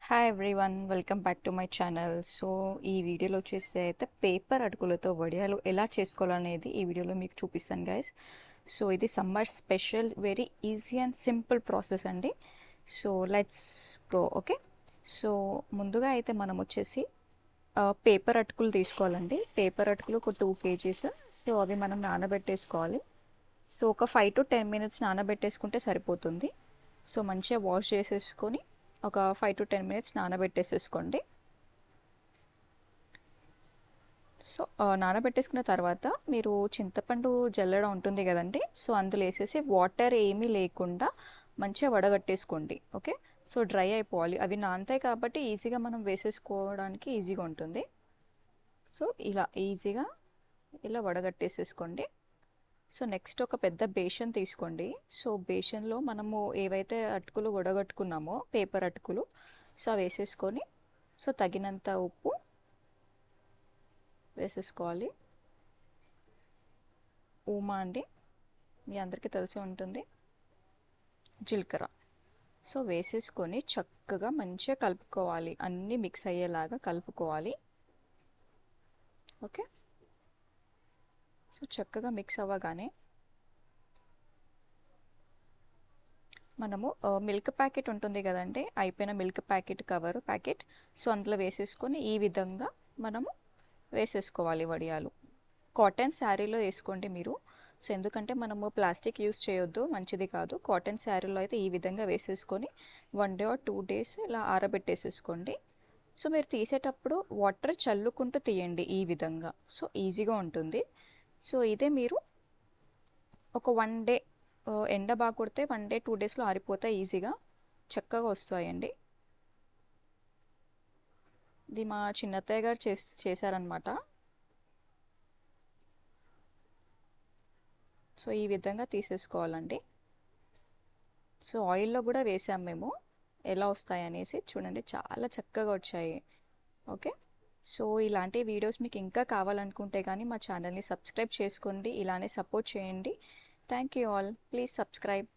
Hi everyone, welcome back to my channel. So ఈ వీడియోలో వచ్చేసి అయితే పేపర్ అటుకులతో వడియాలు ఎలా చేసుకోవాలనేది ఈ వీడియోలో మీకు చూపిస్తాను గైస్. సో ఇది summer special, very easy and simple process అండి. So let's go. Okay, so ముందుగా అయితే మనం వచ్చేసి పేపర్ అటుకులు తీసుకోవాలండి. పేపర్ అటుకులు ఒక 2 kgs. సో అవి మనం నానబెట్టేసుకోవాలి. సో ఒక 5 to 10 minutes నానబెట్టేసుకుంటే సరిపోతుంది. సో మంచిగా వాష్ చేసేసుకొని ఒక 5 to 10 minutes నానబెట్టేసేసుకోండి. సో నానబెట్టేసుకున్న తర్వాత మీరు చింతపండు జల్లెడ ఉంటుంది కదండి, సో అందులో వేసేసి వాటర్ ఏమీ లేకుండా మంచిగా వడగట్టేసుకోండి. ఓకే, సో డ్రై అయిపోవాలి. అవి నానతాయి కాబట్టి ఈజీగా మనం వేసేసుకోవడానికి ఈజీగా ఉంటుంది. సో ఇలా ఈజీగా ఇలా వడగట్టేసేసుకోండి. సో నెక్స్ట్ ఒక పెద్ద బేషన్ తీసుకోండి. సో బేషన్లో మనము ఏవైతే అటుకులు వడగట్టుకున్నామో పేపర్ అటుకులు, సో అవి వేసేసుకొని సో తగినంత ఉప్పు వేసేసుకోవాలి. ఊమా అండి, మీ అందరికీ తెలిసి ఉంటుంది. జీలకర్ర సో వేసేసుకొని చక్కగా మంచిగా కలుపుకోవాలి. అన్నీ మిక్స్ అయ్యేలాగా కలుపుకోవాలి. ఓకే, సో చక్కగా మిక్స్ అవ్వగానే మనము మిల్క్ ప్యాకెట్ ఉంటుంది కదండి, అయిపోయిన milk packet cover packet, so అందులో వేసేసుకొని ఈ విధంగా మనము వేసేసుకోవాలి వడియాలు. కాటన్ శారీలో వేసుకోండి మీరు. సో ఎందుకంటే మనము ప్లాస్టిక్ యూస్ చేయొద్దు, మంచిది కాదు. కాటన్ శారీలో అయితే ఈ విధంగా వేసేసుకొని 1 day or 2 days ఇలా ఆరబెట్టేసేసుకోండి. సో మీరు తీసేటప్పుడు వాటర్ చల్లుకుంటూ తీయండి ఈ విధంగా, సో ఈజీగా ఉంటుంది. సో ఇదే మీరు ఒక 1 day ఎండ బాగా కొడితే 1 day 2 daysలో ఆరిపోతాయి, ఈజీగా చక్కగా వస్తాయండి. ఇది మా చిన్నత్తయ్య గారు చేశారనమాట. సో ఈ విధంగా తీసేసుకోవాలండి. సో ఆయిల్లో కూడా వేసాం మేము, ఎలా వస్తాయి అనేసి చూడండి, చాలా చక్కగా వచ్చాయి. ఓకే, సో ఇలాంటి వీడియోస్ మీకు ఇంకా కావాలనుకుంటే కానీ మా ఛానల్ని సబ్స్క్రైబ్ చేసుకోండి, ఇలానే సపోర్ట్ చేయండి. Thank you all, please subscribe.